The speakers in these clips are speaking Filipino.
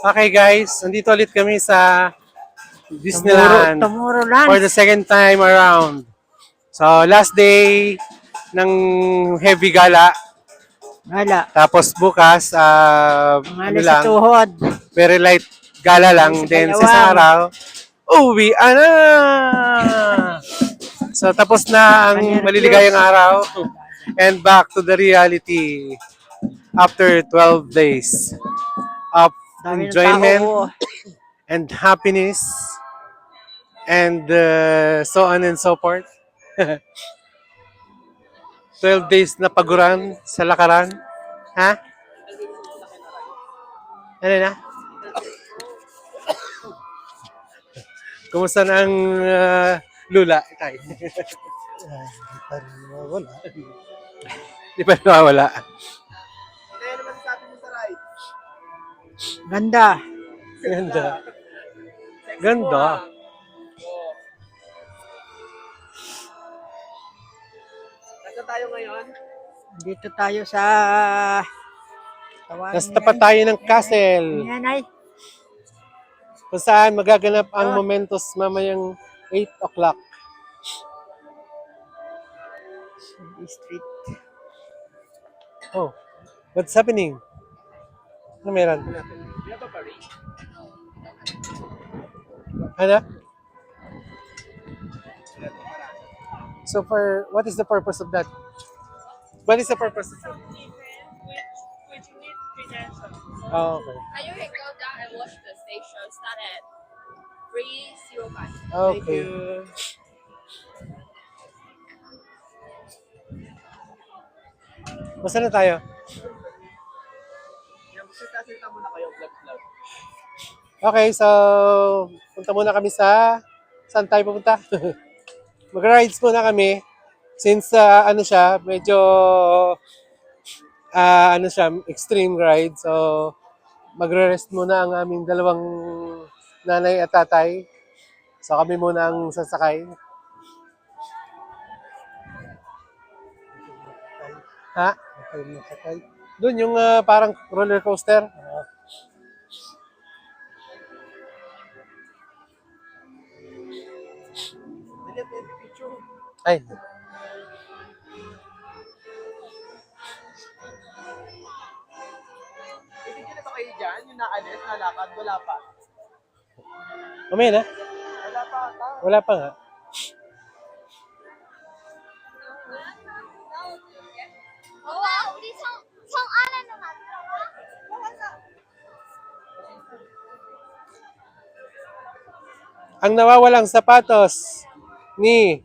Okay guys, nandito ulit kami sa Disneyland for the Tomorrowland. second time around. So last day ng heavy gala. Wala. Tapos bukas, ano Pangalan sa lang, tuhod. very light gala Ay, lang. sa Then sa isang Kalawang. araw, uwi na! So tapos na ang maliligayang araw and back to the reality after 12 days of Dami ng enjoyment tao. and happiness and so on and so forth. 12 days na paguran sa lakaran. Ha? Ano na? Kumusta na ang lula? Tay? Wala. Di pa nawawala. Ganda. Ganda. Ganda. Saan tayo ngayon? Dito tayo sa Nasa tapat tayo ng castle. Yan ay. Kung saan magaganap ang Momentos mamayang 8 o'clock. Street. Oh, what's happening? Ano meron? Ano? So what is the purpose of that? What is the purpose of that? Which need credentials. Oh, okay. And you can go down and watch the station start at 3:05. Okay. Masa na tayo? Salita muna kayo, vlog. Okay, so punta muna kami sa saan tayo pupunta? Mag-rides muna kami since ano siya, medyo ano siya, extreme ride. So magre-rest muna ang aming dalawang nanay at tatay. So kami muna ang sasakay. Ha? Doon yung parang roller coaster. Ay. Ibigyan na ba kayo dyan? Yung naalis, nalakad, wala pa. Mamaya na? Wala pa ata. Wala pa nga. wow, 우리 성 안에는 안 들어가? Ang nawawalang sapatos ni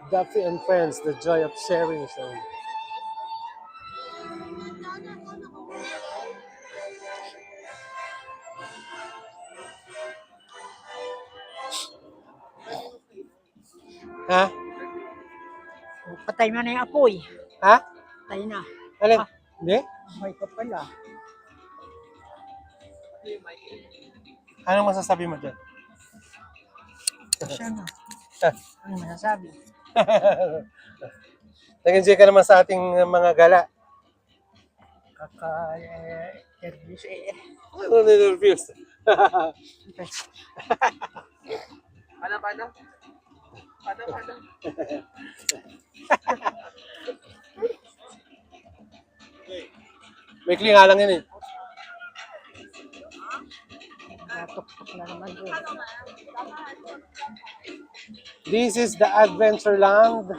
Duffy and Friends, The Joy of Sharing Show. Ha? Patay mo na yung apoy. Ha? Patay na. Alin? Hindi? May ka pala. Anong masasabi mo dyan? Siya na. Ano masasabi? Nag-enjoy ka naman sa ating mga gala. Kaka-nervous eh. Ano na-nervous? Paano? Maikli nga lang yun eh. Natuktok na naman doon. This is the Adventureland.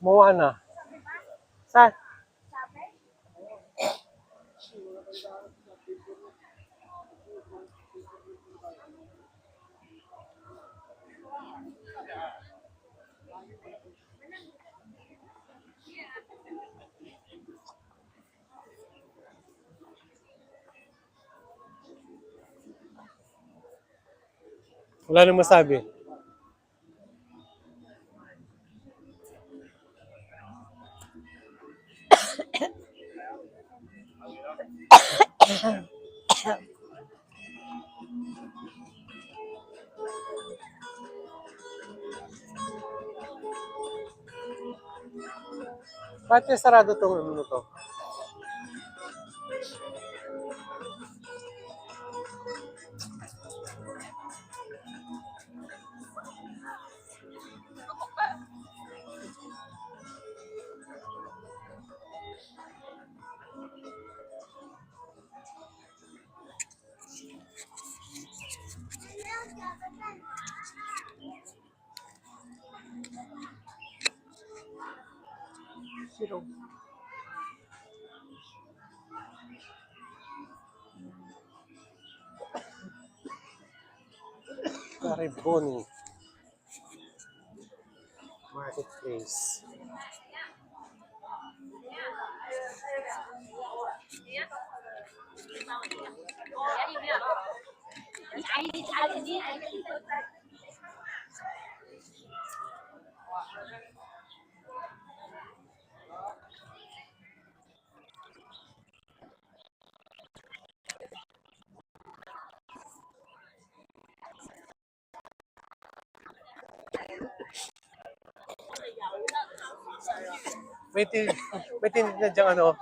Moana. Saan? Wala nang masabi. Bakit kaya sarado tong ano to? Zero. Cariboni. Marketplace. May, tin may tinid na diyang ano,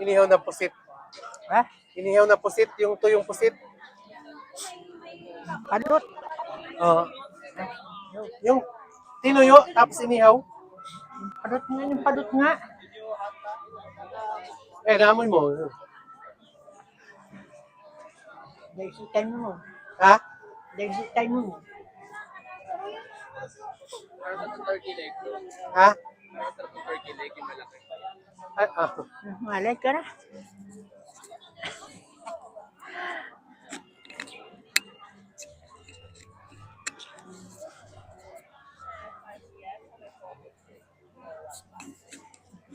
inihaw na pusit. Ha? Inihaw na pusit, yung tuyong pusit. Palot. Oo. Yung tinuyo, tapos inihaw. Palot nga, yung palot nga. Eh, naamoy mo. Dagsitan mo. Ha? Dagsitan mo. Parang sa turkey leg. Ha? Parang sa turkey leg yung malaki. Ay, Malay ka na.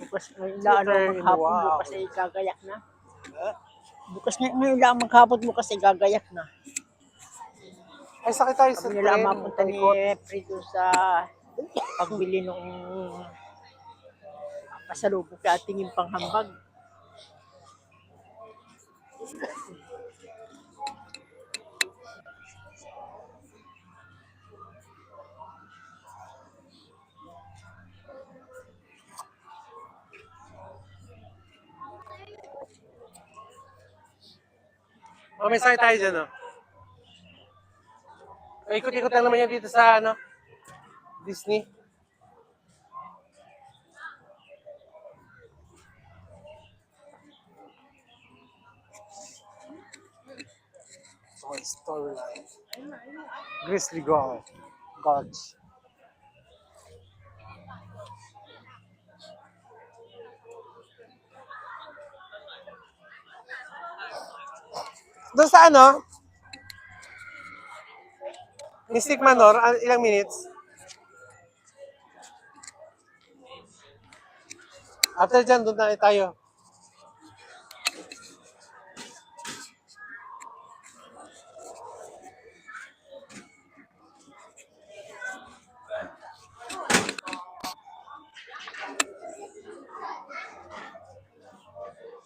Bukas ngayon lang maghapon, Wow. bukas ay gagayak na. Bukas ngayon lang maghapon, bukas ay gagayak na. Ay, sakit tayo sa Kami nila tren. mapunta ni Frito sa pagbili ng pasalubong sa ating yung panghambag. Oh, may sakit tayo dyan, oh. Ay, ikot-ikot lang naman yan dito sa, ano, Disney. Toy Story Line. Grizzly Gulch. Doon sa ano? Mystic Manor, ilang minutes? After dyan, doon na tayo.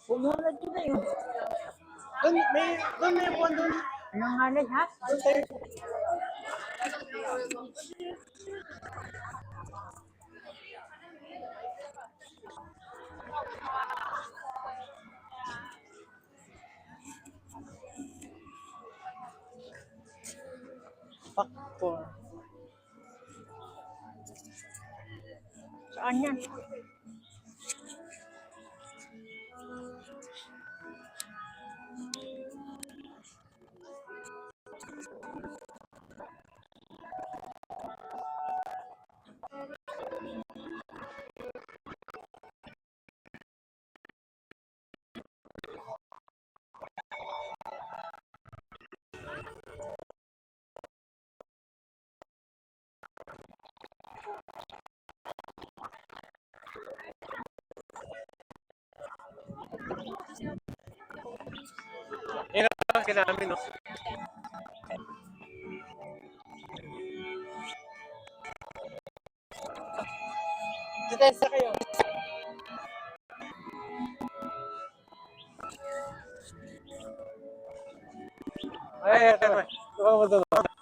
Pumunod yun na yun. Doon may upuan doon. Anong halay ha? Doon tayo. Factor. Saan yan? lalaki namin, no? Detensa kayo. Ay, tumawa mo.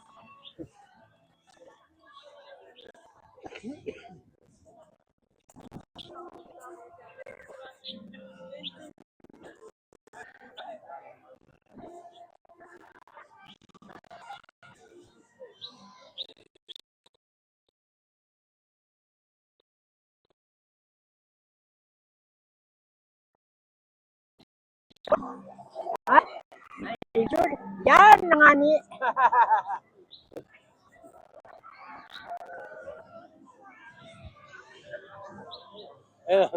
Yan na nga ni. Ayun.